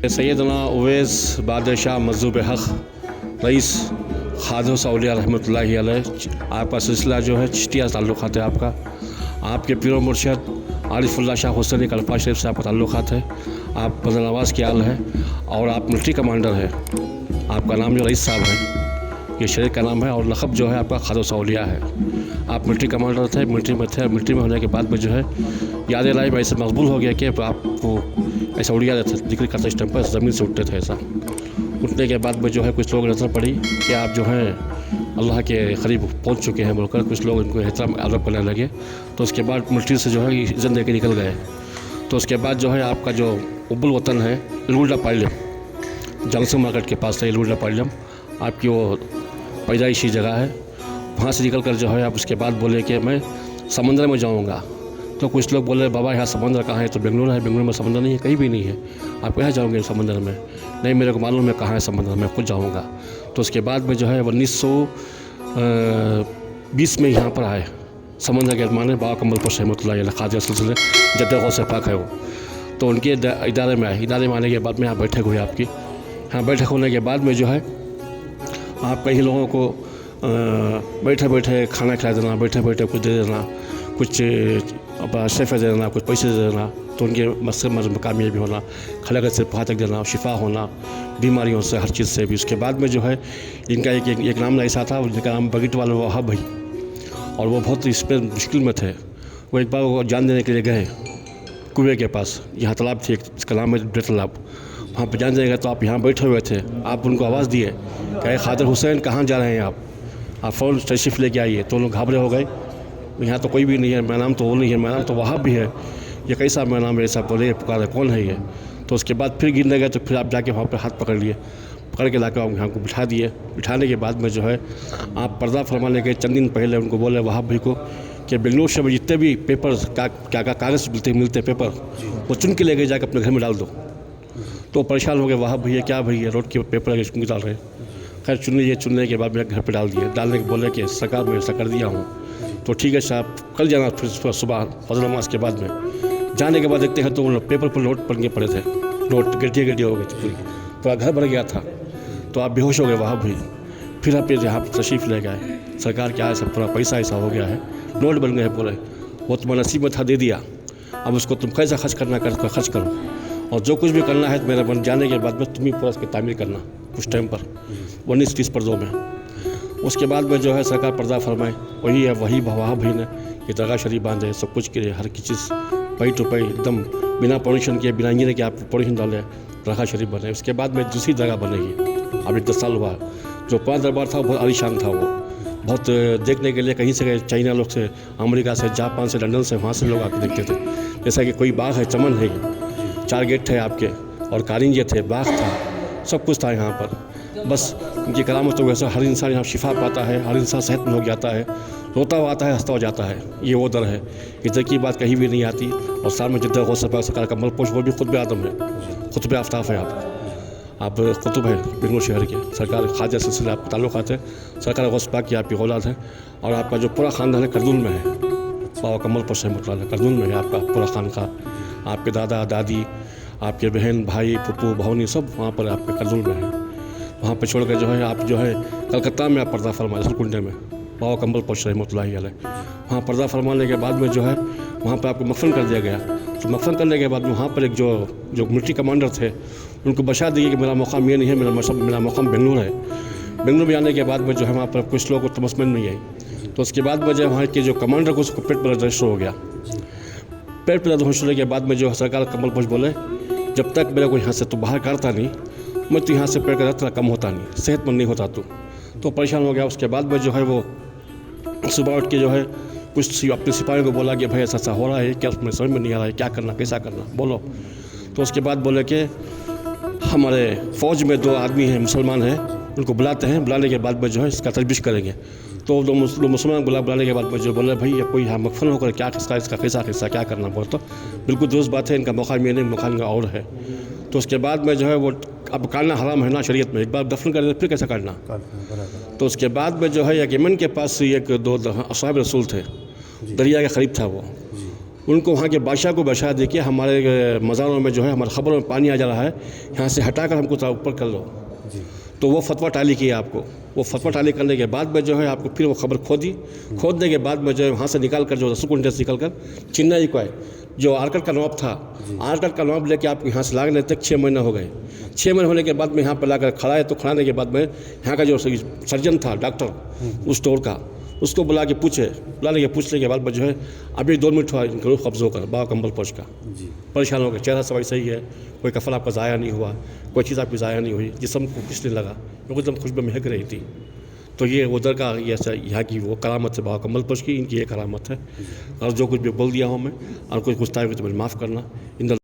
सैयदना उवैस बादशाह मज़हब हक़ रईस ख़ादस औलिया रहमतुल्लाहि अलैह। आपका सिलसिला जो है चिश्तिया ताल्लुक़ात है आपका। आपके पीर मुर्शिद आरिफुल्लाह शाह हुसैनी कल्पा शरीफ से आपका ताल्लुक़ात है। आप बदर नवाज़ के आल है और आप मिलिट्री कमांडर है। आपका नाम जो रईस साहब है, ये शरीक का नाम है और लक़ब जो है आपका ख़ादस औलिया है। आप मिलिट्री कमांडर थे, मिलिट्री में थे। मिलिट्री में होने के बाद में जो है याद लाई में ऐसे मकबूल हो गया कि आपको ऐसा उड़ गया जिक्र करते इस टाइम पर ज़मीन से उठते थे। ऐसा उठने के बाद में जो है कुछ लोग नज़र पड़ी कि आप जो हैं अल्लाह के करीब पहुंच चुके हैं बोलकर कुछ लोग इनको एहतराम अदब करने लगे। तो उसके बाद मिलिट्री से जो है इज़्ज़त दे के निकल गए। तो उसके बाद जो है आपका जो उब्बुल वतन है इलवुल्डा पाइलम, जंक्शन मार्केट के पास है इलवुल्डा पाइलम, आपकी वो पैदाइशी जगह है। वहाँ से निकल कर जो है आप उसके बाद बोले कि मैं समंदर में जाऊँगा। तो कुछ लोग बोले बाबा यहाँ समंदर कहाँ है? तो बेंगलुरु है। बेंगलुरु में समंदर नहीं है, कहीं भी नहीं है। आप कहाँ जाओगे समंदर में? नहीं, मेरे को मालूम है कहाँ है समंदर, मैं खुद जाऊँगा। तो उसके बाद में जो है 1920 में यहाँ पर आए। समंदर के माने बाबा कमलपुर रहमतुल्लाहि अलैह ख़ाजा सिलसिले जद्दा गौसे पाक है वो। तो उनके इदारे में आए। इदारे में आने के बाद में यहाँ बैठक हुई आपकी। यहाँ बैठक होने के बाद में जो है आप कई लोगों को बैठे बैठे खाना खिला देना, बैठे बैठे कुछ दे देना, कुछ शेफ़े दे देना, कुछ पैसे दे देना। तो उनके मकसद में कामयाबी होना, खलगत से पहुँच देना, शिफा होना बीमारियों से, हर चीज़ से भी। उसके बाद में जो है इनका एक नाम ऐसा था, उनका नाम बगीट वाला वहाब भाई, और वो बहुत इस पर मुश्किल में थे। वो एक बार वो जान देने के लिए गए कुएँ के पास। यहाँ तालाब थी, इसका नाम है बड़े तालाब। वहाँ पर जान देगा तो आप यहाँ बैठे हुए थे। आप उनको आवाज़ दिए कि ख़ादर हुसैन कहाँ जा रहे हैं आप फ़ौरन तशरीफ़ लेके आइए। तो लोग घबरे हो गए, यहाँ तो कोई भी नहीं है, मेरा नाम तो वो नहीं है, मेरा नाम तो वहाब भी है, ये कैसा मेरा नाम है? ऐसा बोले पुकारा, कौन है ये? तो उसके बाद फिर गिरने गए। तो फिर आप जाके वहाँ पर हाथ पकड़ लिए, पकड़ के लाकर आप यहाँ को बिठा दिए। बिठाने के बाद में जो है आप पर्दा फरमाने के चंद दिन पहले उनको बोले वहाब भाई को कि बेंगलुरु से जितने भी पेपर क्या कागज़ मिलते पेपर, वो चुन के ले गए, जाकर अपने घर में डाल दो। तो परेशान हो गए वहाब भैया, क्या भैया रोड के पेपर है क्यों डाल रहे? खैर चुनने के बाद मेरे घर पे डाल दिए। डालने के बोले कि सरकार मैं ऐसा कर दिया हूँ। तो ठीक है साहब, कल जाना फिर सुबह फजर नमाज के बाद में। जाने के बाद देखते हैं तो पेपर पर नोट पढ़ के पड़े थे, नोट गड्ढिया हो गई थी पूरी, पूरा घर भर गया था। तो आप बेहोश हो गए वहाँ भी। फिर आप यहाँ पर तशरीफ़ ले गए। सरकार क्या है, सब पूरा पैसा ऐसा हो गया है, नोट बन गए पूरे। वो तुम्हारे नसीब में था, दे दिया, अब उसको तुम कैसा खर्च करना कर खर्च करो, और जो कुछ भी करना है मेरा बन जाने के बाद में तुम ही पूरा उसकी तामीर करना कुछ टाइम पर 1930 पर 2 में। उसके बाद में जो है सरकार पर्दा फरमाए, वही है वही वहाब भाई ने ये दरगाह शरीफ बांधे, सब कुछ के हर की चीज़ पई टू पई एकदम बिना परमिशन के, बिना इंजीनियर के आप परमिशन डाले दरगाह शरीफ बने। उसके बाद में दूसरी जगह बनेगी। अभी 10 साल हुआ। जो पुराना दरबार था बहुत आलीशान था, वो बहुत देखने के लिए कहीं से चाइना लोग से, अमेरिका से, जापान से, लंदन से, वहाँ से लोग आके देखते थे। जैसा कि कोई बाग है, चमन है, 4 गेट थे आपके, और कारिंजे थे, बाग था, सब कुछ था यहाँ पर। बस उनकी करामत वैसे हर इंसान यहाँ शिफा पाता है, हर इंसान सेहतमंद हो जाता है, रोता हुआ आता है, हंसता हो जाता है। ये वो दर है, इधर की बात कहीं भी नहीं आती। और सामने जिद्दा गौसे पाक सरकार का मलपोश, वो भी खुतबे आदम है, खुतबे आफ्ताफ है। आप कुतुब है बेंगलुरु शहर के। सरकार ख़ाजा सिलसिले आपके ताल्लुक़ात है, सरकार गौसे पाक की आपकी औलाद है। और आपका जो पूरा ख़ानदान है करदुल में है, बाबा कमलपुर रहमतुल्लाह करदुल में है आपका पूरा खानका। आपके दादा दादी, आपके बहन भाई, फूफू भौनी सब वहाँ पर आपके करदुल में है। वहाँ पर छोड़ कर जो है आप जो है कलकत्ता में आप पर्दा फरमाए, सरकुंडे में बाबा कमलपुर रहमतुल्लाहि अलैह। वहाँ पर्दा फरमाने के बाद में जो है वहाँ पर आपको मफन कर दिया गया। तो मफन करने के बाद वहाँ पर एक जो मिलिट्री कमांडर थे उनको बता दिए कि मेरा मकाम ये नहीं है, मेरा मकाम बेंगलुरु है। बेंगलुरु में आने के बाद में जो है वहाँ पर कुछ लोगों को तमस्मन नहीं आई। तो उसके बाद में जो वहाँ के जो कमांडर को उसको पेट पर रजिस्टर हो गया। पेट पर होने के बाद में जो सरकार कमलपुर बोले जब तक मेरा कोई यहाँ से तो बाहर करता नहीं, मैं तो यहाँ से पेड़ का इतना कम होता नहीं, सेहतमंद नहीं होता तो परेशान हो गया। उसके बाद में जो है वो सुबह उठ के जो है कुछ अपने सिपाहियों को बोला कि भाई ऐसा हो रहा है, क्या उसमें समझ में नहीं आ रहा है, क्या करना कैसा करना बोलो। तो उसके बाद बोले कि हमारे फ़ौज में 2 आदमी हैं मुसलमान हैं, उनको बुलाते हैं, बुलाने के बाद में जो है इसका तजबीश करेंगे। तो दो मुसलमान बुलाने के बाद में जो बोले भाई कोई यहाँ मकफन होकर क्या इसका कैसा क्या करना बोल। तो बिल्कुल दुरुस्त बात है, इनका मकाम ये नहीं, मकाम का और है। तो उसके बाद में जो है वो अब काटना हराम है ना शरीयत में, एक बार दफन कर फिर कैसे काटना। तो उसके बाद में जो है यमन के पास एक 2 साहब रसूल थे, दरिया के करीब था वो, उनको वहाँ के बादशाह को बशा दे के हमारे मज़ारों में जो है हमारे ख़बरों में पानी आ जा रहा है, यहाँ से हटाकर हमको थोड़ा ऊपर कर लो। तो वो फतवा टाली किया आपको। वो फतवा टाली करने के बाद में जो है आपको फिर वो खबर खोदने के बाद में जो है वहाँ से निकाल कर जो रसूलकुंड से निकल कर चेन्नई को आए। जो आरकट का नवाब था, आरकट का नवाब लेके आपको यहाँ से लाने तक 6 महीने हो गए। 6 महीने होने के बाद में यहाँ पर लाकर खड़ा है, तो खड़ाने के बाद में यहाँ का जो सर्जन था, डॉक्टर उस स्टोर का, उसको बुलाने के पूछने के बाद में जो है अभी 2 मिनट हुआ इनको कब्ज़ होकर बाबा कम्बल पोश का। परेशान हो गए, चेहरा सवाई सही है, कोई कफन आपका ज़ाया नहीं हुआ, कोई चीज़ आपकी ज़ाया नहीं हुई, जिस्म को पिसने लगा, क्योंकि एकदम खुशबू महक रही थी। तो ये उधर का ये यहाँ की वो करामत है बाबा कम्बल पोश की, इनकी ये करामत है। और जो कुछ भी बोल दिया हूँ मैं और कोई गुस्ताखी तो मुझे माफ़ करना। इन